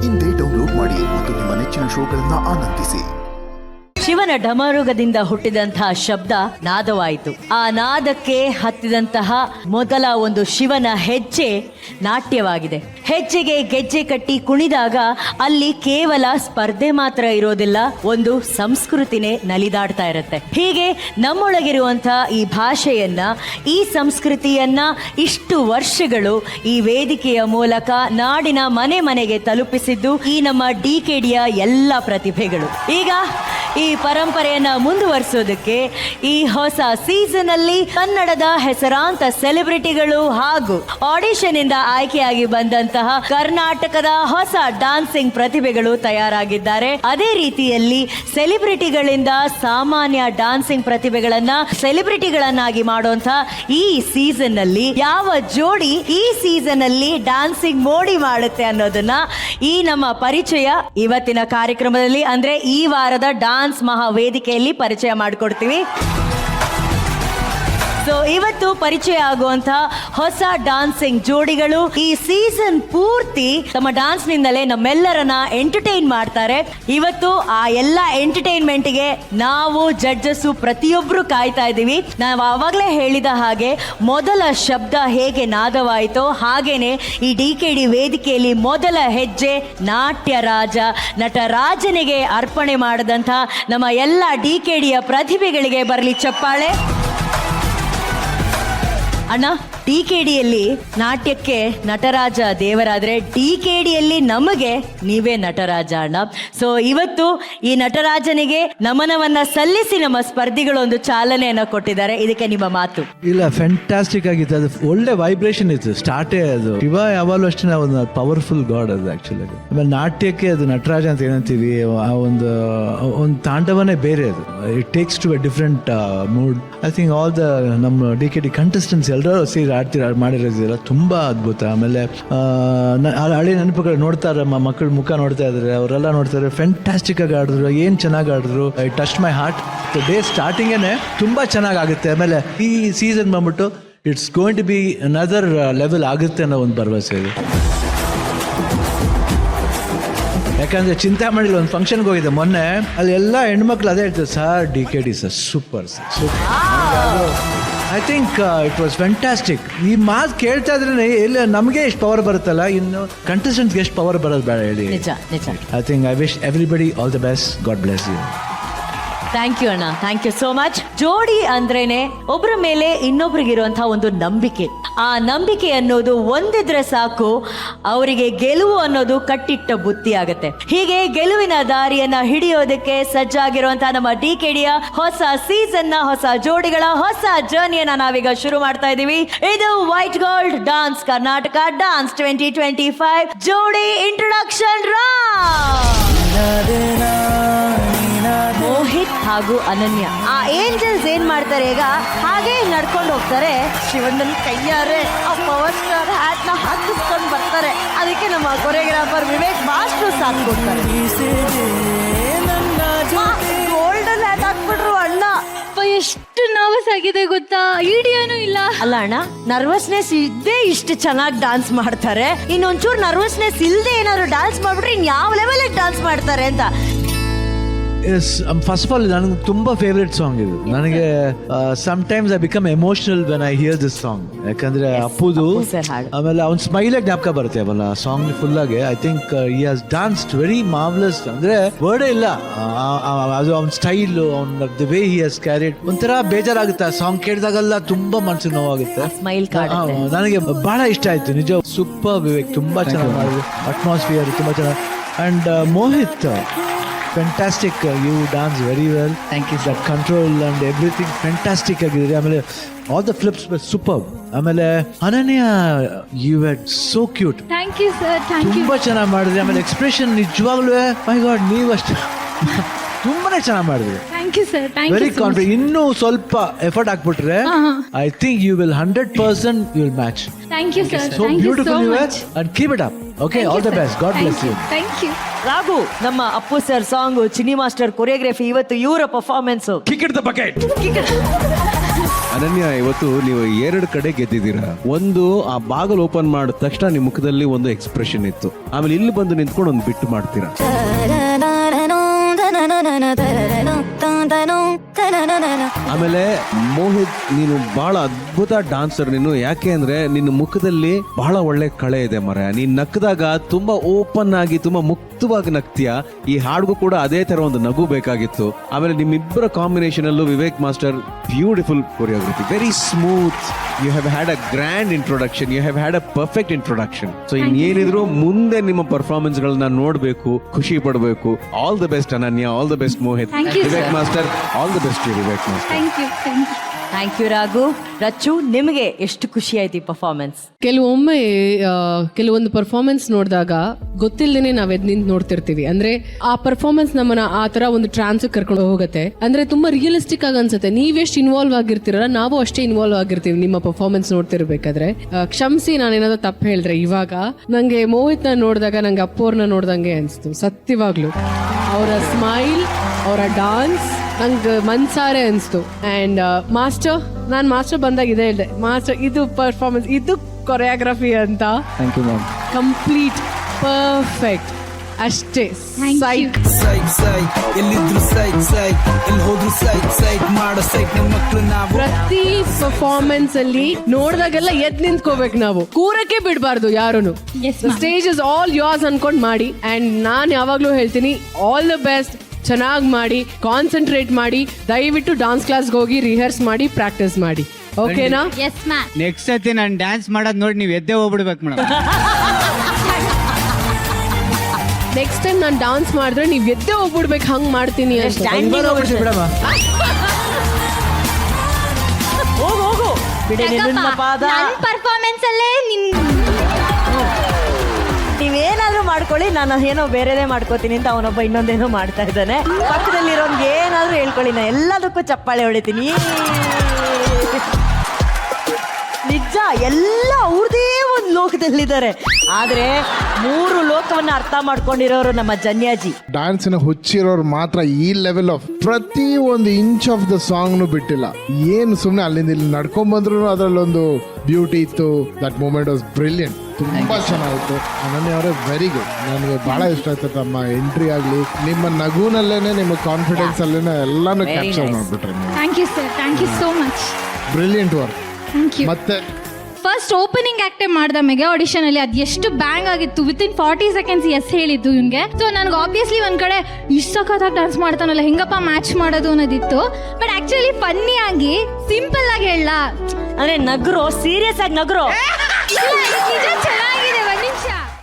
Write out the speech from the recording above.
ಇಂದೇ ಡೌನ್ಲೋಡ್ ಮಾಡಿ ಮತ್ತು ನಿಮ್ಮ ನೆಚ್ಚಿನ ಶೋಗಳನ್ನು ಆನಂದಿಸಿ. ಶಿವನ ಢಮರುಗದಿಂದ ಹುಟ್ಟಿದಂತಹ ಶಬ್ದ ನಾದವಾಯಿತು. ಆ ನಾದಕ್ಕೆ ಹತ್ತಿದಂತಹ ಮೊದಲ ಒಂದು ಶಿವನ ಹೆಜ್ಜೆ ನಾಟ್ಯವಾಗಿದೆ. ಹೆಜ್ಜೆಗೆ ಗೆಜ್ಜೆ ಕಟ್ಟಿ ಕುಣಿದಾಗ ಅಲ್ಲಿ ಕೇವಲ ಸ್ಪರ್ಧೆ ಮಾತ್ರ ಇರೋದಿಲ್ಲ, ಒಂದು ಸಂಸ್ಕೃತಿನೇ ನಲಿದಾಡ್ತಾ ಇರುತ್ತೆ. ಹೀಗೆ ನಮ್ಮೊಳಗಿರುವಂತಹ ಈ ಭಾಷೆಯನ್ನ, ಈ ಸಂಸ್ಕೃತಿಯನ್ನ ಇಷ್ಟು ವರ್ಷಗಳು ಈ ವೇದಿಕೆಯ ಮೂಲಕ ನಾಡಿನ ಮನೆ ಮನೆಗೆ ತಲುಪಿಸಿದ್ದು ಈ ನಮ್ಮ DKDಯ ಎಲ್ಲ ಪ್ರತಿಭೆಗಳು. ಈಗ ಈ ಪರಂಪರೆಯನ್ನ ಮುಂದುವರಿಸೋದಕ್ಕೆ ಈ ಹೊಸ ಸೀಸನ್ ಅಲ್ಲಿ ಕನ್ನಡದ ಹೆಸರಾಂತ ಸೆಲೆಬ್ರಿಟಿಗಳು ಹಾಗೂ ಆಡಿಷನ್ ಇಂದ ಆಯ್ಕೆಯಾಗಿ ಬಂದಂತಹ ಕರ್ನಾಟಕದ ಹೊಸ ಡಾನ್ಸಿಂಗ್ ಪ್ರತಿಭೆಗಳು ತಯಾರಾಗಿದ್ದಾರೆ. ಅದೇ ರೀತಿಯಲ್ಲಿ ಸೆಲೆಬ್ರಿಟಿಗಳಿಂದ ಸಾಮಾನ್ಯ ಡಾನ್ಸಿಂಗ್ ಪ್ರತಿಭೆಗಳನ್ನ ಸೆಲೆಬ್ರಿಟಿಗಳನ್ನಾಗಿ ಮಾಡುವಂತಹ ಈ ಸೀಸನ್ ನಲ್ಲಿ ಯಾವ ಜೋಡಿ ಈ ಸೀಸನ್ ಅಲ್ಲಿ ಡಾನ್ಸಿಂಗ್ ಮೋಡಿ ಮಾಡುತ್ತೆ ಅನ್ನೋದನ್ನ ಈ ನಮ್ಮ ಪರಿಚಯ ಇವತ್ತಿನ ಕಾರ್ಯಕ್ರಮದಲ್ಲಿ, ಅಂದ್ರೆ ಈ ವಾರದ ಡಾನ್ಸ್ ಮಹಾವೇದಿಕೆಯಲ್ಲಿ ಪರಿಚಯ ಮಾಡಿಕೊಡ್ತೀವಿ. ಸೊ ಇವತ್ತು ಪರಿಚಯ ಆಗುವಂತಹ ಹೊಸ ಡಾನ್ಸಿಂಗ್ ಜೋಡಿಗಳು ಈ ಸೀಸನ್ ಪೂರ್ತಿ ತಮ್ಮ ಡಾನ್ಸ್ ನಿಂದಲೇ ನಮ್ಮೆಲ್ಲರನ್ನ ಎಂಟರ್ಟೈನ್ ಮಾಡ್ತಾರೆ. ಇವತ್ತು ಆ ಎಲ್ಲ ಎಂಟರ್ಟೈನ್ಮೆಂಟ್ಗೆ ನಾವು ಜಡ್ಜಸ್ ಪ್ರತಿಯೊಬ್ರು ಕಾಯ್ತಾ ಇದ್ದೀವಿ. ನಾವು ಆವಾಗಲೇ ಹೇಳಿದ ಹಾಗೆ ಮೊದಲ ಶಬ್ದ ಹೇಗೆ ನಾದವಾಯಿತೋ ಹಾಗೇನೆ ಈ DKD ವೇದಿಕೆಯಲ್ಲಿ ಮೊದಲ ಹೆಜ್ಜೆ ನಾಟ್ಯ ರಾಜ ನಟರಾಜನಿಗೆ ಅರ್ಪಣೆ ಮಾಡದಂತ ನಮ್ಮ ಎಲ್ಲ DKDಯ ಪ್ರತಿಭೆಗಳಿಗೆ ಬರಲಿ ಚಪ್ಪಾಳೆ. ಅಣ್ಣ, DKDಯಲ್ಲಿ ನಾಟ್ಯಕ್ಕೆ ನಟರಾಜ ದೇವರಾದ್ರೆ DKDಯಲ್ಲಿ ನಮಗೆ ನೀವೇ ನಟರಾಜ ಅಣ್ಣ. ಸೊ ಇವತ್ತು ಈ ನಟರಾಜನಿಗೆ ನಮನವನ್ನ ಸಲ್ಲಿಸಿ ನಮ್ಮ ಸ್ಪರ್ಧಿಗಳು ಒಂದು ಚಾಲನೆಯನ್ನ ಕೊಟ್ಟಿದ್ದಾರೆ. ಇದಕ್ಕೆ ನಿಮ್ಮ ಮಾತು? ಇಲ್ಲ, ಫ್ಯಾಂಟಾಸ್ಟಿಕ್ ಆಗಿತ್ತು. ಅದು ಒಳ್ಳೆ ವೈಬ್ರೇಷನ್ ಇತ್ತು ಸ್ಟಾರ್ಟೇ. ಅದು ಶಿವ ಯಾವಾಗಲೂ ಅಷ್ಟೇ ಒಂದು ಪವರ್ಫುಲ್ ಗಾಡ್ ಅದು ಆಕ್ಚುಲಿ. ಆಮೇಲೆ ನಾಟ್ಯಕ್ಕೆ ಅದು ನಟರಾಜ ಅಂತ ಏನಂತೀವಿ, ಆ ಒಂದು ತಾಂಡವನೇ ಬೇರೆ. ಅದು it takes to a different mood. I think all the ನಮ್ಮ DKD ಕಂಟೆಸ್ಟೆಂಟ್ಸ್ ಎಲ್ಲರೂ ಸೇರಿ ಮಾಡಿರೋದಿಲ್ಲ, ತುಂಬಾ ಅದ್ಭುತ. ಆಮೇಲೆ ಹಳೆ ನೆನಪುಗಳು ನೋಡ್ತಾರೆ, ಮಕ್ಕಳ ಮುಖ ನೋಡ್ತಾ ಇದ್ದಾರೆ, ಅವರೆಲ್ಲ ನೋಡ್ತಾರೆ. ಫ್ಯಾಂಟಾಸ್ಟಿಕ್ ಆಗಿ ಆಡಿದ್ರು, ಏನ್ ಚೆನ್ನಾಗಿ ಆಡಿದ್ರು. I touch my heart. Day ಸ್ಟಾರ್ಟಿಂಗೇನೆ ತುಂಬಾ ಚೆನ್ನಾಗಿ ಆಗುತ್ತೆ. ಆಮೇಲೆ ಈ ಸೀಸನ್ ಬಂದ್ಬಿಟ್ಟು it's going to be another level ಆಗುತ್ತೆ ಅನ್ನೋ ಒಂದು ಭರವಸೆ ಇದೆ. ಯಾಕಂದ್ರೆ ಚಿಂತಾಮಣಿಲಿ ಒಂದು ಫಂಕ್ಷನ್ಗೆ ಹೋಗಿದೆ ಮೊನ್ನೆ, ಅಲ್ಲಿ ಎಲ್ಲ ಹೆಣ್ಮಕ್ಳು ಅದೇ ಹೇಳ್ತಾರೆ, sir DKD sir super I think it was fantastic. ಈ ಮಾತು ಕೇಳ್ತಾ ಇದ್ರೆ ಎಲ್ಲ ನಮಗೆ ಎಷ್ಟು ಪವರ್ ಬರುತ್ತಲ್ಲ, ಇನ್ನು ಕಂಟೆಸ್ಟೆಂಟ್ಸ್ಗೆ ಎಷ್ಟು ಪವರ್ ಬರೋದು ಬೇಡ ಹೇಳಿ. I think I wish everybody all the best. God bless you. Thank you ಅಣ್ಣ, ಥ್ಯಾಂಕ್ ಯು ಸೋ ಮಚ್. ಜೋಡಿ ಅಂದ್ರೇನೆ ಒಬ್ಬರ ಮೇಲೆ ಇನ್ನೊಬ್ರಿಗಿರುವಂತಹ ಒಂದು ನಂಬಿಕೆ. ಆ ನಂಬಿಕೆ ಅನ್ನೋದು ಒಂದಿದ್ರೆ ಸಾಕು, ಅವರಿಗೆ ಗೆಲುವು ಅನ್ನೋದು ಕಟ್ಟಿಟ್ಟ ಬುತ್ತಿ ಆಗುತ್ತೆ. ಹೀಗೆ ಗೆಲುವಿನ ದಾರಿಯನ್ನ ಹಿಡಿಯೋದಕ್ಕೆ ಸಜ್ಜಾಗಿರುವಂತಹ ನಮ್ಮ DKDಯ ಹೊಸ ಸೀಸನ್ ನ ಹೊಸ ಜೋಡಿಗಳ ಹೊಸ ಜರ್ನಿಯನ್ನ ನಾವೀಗ ಶುರು ಮಾಡ್ತಾ ಇದೀವಿ. ಇದು white gold dance Karnataka dance 2025 ಜೋಡಿ ಇಂಟ್ರೊಡಕ್ಷನ್ ಮೋಹಿತ್ ಹಾಗೂ ಅನನ್ಯ. ಆ ಏಂಜಲ್ಸ್ ಏನ್ ಮಾಡ್ತಾರೆ ಈಗ, ಹಾಗೆ ನಡ್ಕೊಂಡು ಹೋಗ್ತಾರೆ. ಶಿವಣ್ಣನ ಕೈಯಾರೆ ಆ ಪವರ್ ಸ್ಟಾರ್ ಹ್ಯಾಟ್ ನ ಹಾಕಿಸ್ಕೊಂಡು ಬರ್ತಾರೆ. ಅದಕ್ಕೆ ನಮ್ಮ ಕೊರಿಯೋಗ್ರಾಫರ್ ವಿವೇಕ್ ಮಾಸ್ಟರ್ ಸಾಥ್ ಕೊಡ್ತಾರೆ. ಗೋಲ್ಡನ್ ಹ್ಯಾಟ್ ಹಾಕ್ಬಿಟ್ರು ಅಣ್ಣ. ಎಷ್ಟು ನರ್ವಸ್ ಆಗಿದೆ ಗೊತ್ತಾ, ಐಡಿಯಾನು ಇಲ್ಲ. ಅಲ್ಲ ಅಣ್ಣ, ನರ್ವಸ್ನೆಸ್ ಇದ್ದೇ ಇಷ್ಟು ಚೆನ್ನಾಗಿ ಡಾನ್ಸ್ ಮಾಡ್ತಾರೆ, ಇನ್ನೊಂಚೂರು ನರ್ವಸ್ನೆಸ್ ಇಲ್ಲದೆ ಏನಾದ್ರು ಡಾನ್ಸ್ ಮಾಡ್ಬಿಟ್ರೆ ಇನ್ ಯಾವ ಲೆವೆಲ್ ಡಾನ್ಸ್ ಮಾಡ್ತಾರೆ ಅಂತ. ಫಸ್ಟ್ ಆಫ್ ಆಲ್ ನನಗೆ ತುಂಬಾ ಫೇವ್ರೆಟ್ ಸಾಂಗ್ ಇದು. ನನಗೆ sometimes I become emotional when I here this song. ಯಾಕಂದ್ರೆ ಅಪ್ಪುದು, ಆಮೇಲೆ ಅವ್ನ ಸ್ಮೈಲ್ ಜ್ಞಾಪಕ ಬರುತ್ತೆ ಅವಲ್ಲ ಸಾಂಗ್ ಫುಲ್ ಆಗಿ. I think he has ಡಾನ್ಸ್ಡ್ very marvellous. ಅಂದ್ರೆ ವರ್ಡೇ ಇಲ್ಲ. ಅದು ಅವ್ನ ಸ್ಟೈಲ್, ಅವ್ನ the way he has carried, ಒಂಥರ ಬೇಜಾರಾಗುತ್ತೆ ಆ ಸಾಂಗ್ ಕೇಳಿದಾಗೆಲ್ಲ. ತುಂಬಾ ಮನಸ್ಸಿಗೆ ನೋವಾಗುತ್ತೆ. ಸ್ಮೈಲ್ ನನಗೆ ಬಹಳ ಇಷ್ಟ ಆಯ್ತು ನಿಜ. ಸೂಪರ್ ವಿವೇಕ್, ತುಂಬಾ ಚೆನ್ನಾಗಿ ಮಾಡಿದ್ರು. ಅಟ್ಮಾಸ್ಫಿಯರ್ ತುಂಬಾ ಚೆನ್ನಾಗಿ. And Mohit, fantastic, you dance very well. Thank you. That control and everything fantastic ಆಗಿದೆ. ಆಮೇಲೆ all the flips were superb. ಆಮೇಲೆ ಅನನ್ಯ, you were so cute. Thank you sir, thank you. ತುಂಬಾ ಚೆನ್ನಾಗಿ ಮಾಡಿದ್ರಿ. ಆಮೇಲೆ ಎಕ್ಸ್ಪ್ರೆಷನ್ ನಿಜವಾಗ್ಲೂ ಮೈ ಗಾಡ್, ನೀವು ಅಷ್ಟು ತುಂಬಾನೇ ಚೆನ್ನಾಗಿ ಮಾಡಿದ್ರಿ. Thank you sir, thank you. Very confident. ಇನ್ನೂ ಸ್ವಲ್ಪ ಎಫರ್ಟ್ ಹಾಕ್ಬಿಟ್ರೆ I think you will 100% you will match. Thank you sir, So thank you beautiful so you were much. and keep it up. Okay, all the best. God bless you. Thank you. Raghu, ನಮ್ಮ Appu sir song, Chinni master choreography, ಇವತ್ತು ಇವರ performance. Kick it the bucket. ಅನನ್ಯ, ಇವತ್ತು ನೀವು 2 ಕಡೆ ಗೆದ್ದಿದ್ದೀರಾ. ಒಂದು, ಆ ಬಾಗಿಲು ಓಪನ್ ಮಾಡಿದ ತಕ್ಷಣ ನಿಮ್ಮ ಮುಖದಲ್ಲಿ ಒಂದು ಎಕ್ಸ್ಪ್ರೆಷನ್ ಇತ್ತು. ಆಮೇಲೆ ಇಲ್ಲಿ ಬಂದು ನಿಂತ್ಕೊಂಡು ಒಂದು ಬಿಟ್ಟು ಮಾಡ್ತೀರಾ. ಆಮೇಲೆ ಮೋಹಿತ್, ನೀನು ಬಹಳ ಅದ್ಭುತ ಡಾನ್ಸರ್ ನೀನು. ಯಾಕೆ ಅಂದ್ರೆ ನಿನ್ನ ಮುಖದಲ್ಲಿ ಬಹಳ ಒಳ್ಳೆ ಕಳೆ ಇದೆ ಮರ. ನೀನ್ ನಕ್ಕದಾಗ ತುಂಬಾ ಓಪನ್ ಆಗಿ ತುಂಬಾ ಮುಕ್ತವಾಗಿ ನಗ್ತೀಯ. ಈ ಹಾಡ್ಗೂ ಕೂಡ ಅದೇ ತರ ಒಂದು ನಗು ಬೇಕಾಗಿತ್ತು. ಆಮೇಲೆ ನಿಮ್ಮಿಬ್ಬರ ಕಾಂಬಿನೇಷನ್ ಅಲ್ಲೂ Vivek master beautiful choreography, very smooth. You have had a grand introduction, you have had a perfect introduction. So ಇನ್ನೇನಿದ್ರು ಮುಂದೆ ನಿಮ್ಮ ಪರ್ಫಾರ್ಮೆನ್ಸ್ ಗಳನ್ನ ನೋಡ್ಬೇಕು, ಖುಷಿ ಪಡಬೇಕು. All the best Ananya, all the best Mohit. Vivek master, all the best Vivek master. Thank you Raghu. Rachu, ನಿಮಗೆ ಎಷ್ಟು ಖುಷಿ ಆಯ್ತು ಈ ಪರ್ಫಾರ್ಮೆನ್ಸ್? ಕೆಲವೊಮ್ಮೆ ಕೆಲವೊಂದು ಪರ್ಫಾರ್ಮೆನ್ಸ್ ನೋಡಿದಾಗ ಗೊತ್ತಿಲ್ಲದೇನೆ ನಾವ್ ಎದ್ ನಿಂತು ನೋಡ್ತಿರ್ತೀವಿ. ಅಂದ್ರೆ ಆ ಪರ್ಫಾರ್ಮೆನ್ಸ್ ನಮ್ಮನ್ನ ಆ ತರ ಒಂದು ಟ್ರಾನ್ಸ್ ಕರ್ಕೊಂಡು ಹೋಗುತ್ತೆ. ಅಂದ್ರೆ ತುಂಬಾ ರಿಯಲಿಸ್ಟಿಕ್ ಆಗಿ ಅನ್ಸುತ್ತೆ. ನೀವೆಷ್ಟು ಇನ್ವಾಲ್ವ್ ಆಗಿರ್ತೀರಲ್ಲ, ನಾವು ಅಷ್ಟೇ ಇನ್ವಾಲ್ವ್ ಆಗಿರ್ತೀವಿ ನಿಮ್ಮ ಪರ್ಫಾರ್ಮೆನ್ಸ್ ನೋಡ್ತಿರ್ಬೇಕಾದ್ರೆ. ಕ್ಷಮಿಸಿ ನಾನೇನಾದ್ರು ತಪ್ಪು ಹೇಳಿದ್ರೆ. ಇವಾಗ ನಂಗೆ ಮೋಹಿತ್ ನ ನೋಡಿದಾಗ ನಂಗೆ ಅಪ್ಪೋರ್ನ ನೋಡ್ದಂಗೆ ಅನ್ಸ್ತು ಸತ್ಯವಾಗ್ಲು. ಅವರ ಸ್ಮೈಲ್, ಅವರ ಡಾನ್ಸ್ ನಂಗೆ ಮನ್ಸಾರೆ ಅನಿಸ್ತು. ಆ್ಯಂಡ್ ಮಾಸ್ಟರ್, ನಾನು ಮಾಸ್ಟರ್ ಬಂದಾಗ ಇದೇ ಹೇಳಿದೆ, ಮಾಸ್ಟರ್ ಇದು ಪರ್ಫಾರ್ಮೆನ್ಸ್, ಇದು ಕೊರಿಯೋಗ್ರಫಿ ಅಂತ. Thank you ma'am. Complete perfect ಅಷ್ಟೇ. ಸೈಕ್ ಪ್ರತಿ ಪರ್ಫಾರ್ಮೆನ್ಸ್ ಅಲ್ಲಿ ನೋಡಿದಾಗೆಲ್ಲ ಎದ್ ನಿಂತ್ಕೋಬೇಕು ನಾವು, ಕೂರಕ್ಕೆ ಬಿಡಬಾರ್ದು ಯಾರುನು. ಸ್ಟೇಜ್ ಇಸ್ ಆಲ್ ಯೋರ್ಸ್ ಅನ್ಕೊಂಡ್ ಮಾಡಿ. ಅಂಡ್ ನಾನು ಯಾವಾಗ್ಲೂ ಹೇಳ್ತೀನಿ, ಆಲ್ ದ ಬೆಸ್ಟ್. ಚೆನ್ನಾಗಿ ಮಾಡಿ, ಕಾನ್ಸಂಟ್ರೇಟ್ ಮಾಡಿ. ದಯವಿಟ್ಟು ಡಾನ್ಸ್ ಕ್ಲಾಸ್ಗೆ ಹೋಗಿ ರಿಹರ್ಸ್ ಮಾಡಿ, ಪ್ರಾಕ್ಟೀಸ್ ಮಾಡಿ. ಓಕೆನಾ? ನೆಕ್ಸ್ಟ್ ಸತಿ ನಾನು ಡ್ಯಾನ್ಸ್ ಮಾಡೋದು ನೋಡಿ ನೀವು ಎದ್ದೇ ಹೋಗ್ಬಿಡ್ಬೇಕು ಮೇಡಮ್. ನೆಕ್ಸ್ಟ್ ಟೈಮ್ ನಾನು ಡಾನ್ಸ್ ಮಾಡಿದ್ರೆ ನೀವು ಎದ್ದೇ ಹೋಗ್ಬಿಡ್ಬೇಕು, ಹಂಗ್ ಮಾಡ್ತೀನಿ ಅಂತ. ಹೋಗು ಬಿಡಿ ನಿನ್ನ ಪಾದ. ಪರ್ಫಾರ್ಮೆನ್ಸ್ ಅಲ್ಲೇ ನೀವೇನಾದ್ರೂ ಮಾಡ್ಕೊಳ್ಳಿ, ನಾನು ಏನೋ ಬೇರೆದೇ ಮಾಡ್ಕೋತೀನಿ ಅಂತ ಅವನೊಬ್ಬ ಇನ್ನೊಂದೇನೋ ಮಾಡ್ತಾ ಇದ್ದಾನೆ. ಪಕ್ಕದಲ್ಲಿರೋನ್ಗೆ ಏನಾದ್ರೂ ಹೇಳ್ಕೊಳ್ಳಿ, ನಾ ಎಲ್ಲದಕ್ಕೂ ಚಪ್ಪಾಳೆ ಹೊಡಿತೀನಿ. ನಿಜ, ಎಲ್ಲ ಅವ್ರದೇ ಒಂದು ಲೋಕದಲ್ಲಿದ್ದಾರೆ. ಆದ್ರೆ 3 ಲೋಕವನ್ನ ಅರ್ಥ ಮಾಡ್ಕೊಂಡಿರೋರು ನಮ್ಮ ಜನ್ಯಾಜಿ. ಡ್ಯಾನ್ಸಿನ ಹುಚ್ಚಿರೋರು ಮಾತ್ರ ಈ ಲೆವೆಲ್ ಆಫ್ ಪ್ರತಿ ಒಂದು ಇಂಚ್ ಆಫ್ ದ ಸಾಂಗ್ನು ಬಿಟ್ಟಿಲ್ಲ. ಏನು ಸುಮ್ಮನೆ ಅಲ್ಲಿಂದ ಇಲ್ಲಿ ನಡ್ಕೊಂಡ್ ಬಂದ್ರು ಅದರಲ್ಲೊಂದು ಬ್ಯೂಟಿ ಇತ್ತು. That moment was brilliant. ತುಂಬಾ ಚೆನ್ನಾಗಿತ್ತು. ಅನನ್ಯ ಅವರೇ ವೆರಿ ಗುಡ್. ನನಗೆ ಬಹಳ ಇಷ್ಟ ಆಯ್ತು ತಮ್ಮ ಎಂಟ್ರಿ ಆಗ್ಲಿ, ನಿಮ್ಮ ನಗುನಲ್ಲೇನೆ, ನಿಮ್ಮ ಕಾನ್ಫಿಡೆನ್ಸ್ ಅಲ್ಲೇನೆ ಎಲ್ಲಾನು ಕ್ಯಾಪ್ಚರ್ ಮಾಡ್ಬಿಟ್ರೆ. Thank you sir, thank you so much. Brilliant work. Thank you. ಮತ್ತೆ ಫಸ್ಟ್ ಓಪನಿಂಗ್ ಆಕ್ಟೇ ಮಾಡ್ದ ಮೆಗಾ ಆಡಿಷನ್ ಅಲ್ಲಿ ಅದು ಎಷ್ಟು ಬ್ಯಾಂಗ್ ಆಗಿತ್ತು. ವಿತಿನ್ 40 ಸೆಕೆಂಡ್ಸ್ ಎಸ್ ಹೇಳಿದ್ದು ಇವನ್ಗೆ. ಸೊ ನನಗೆ ಆಬ್ವಿಯಸ್ಲಿ ಒಂದ್ ಕಡೆ ಇಷ್ಟು ಸಖತ್ತಾಗಿ ಡಾನ್ಸ್ ಮಾಡ್ತಾನಲ್ಲ, ಹೆಂಗಪ್ಪ ಮ್ಯಾಚ್ ಮಾಡೋದು ಅನ್ನೋದಿತ್ತು. ಬಟ್ ಆಕ್ಚುಲಿ ಫನ್ನಿ ಆಗಿ ಸಿಂಪಲ್ ಆಗಿ ಹೇಳ, ಅಂದ್ರೆ ನಗ್ರೋ, ಸೀರಿಯಸ್ ಆಗಿ ನಗ್ರೋ. ನಿಜ ಚೆನ್ನಾಗಿ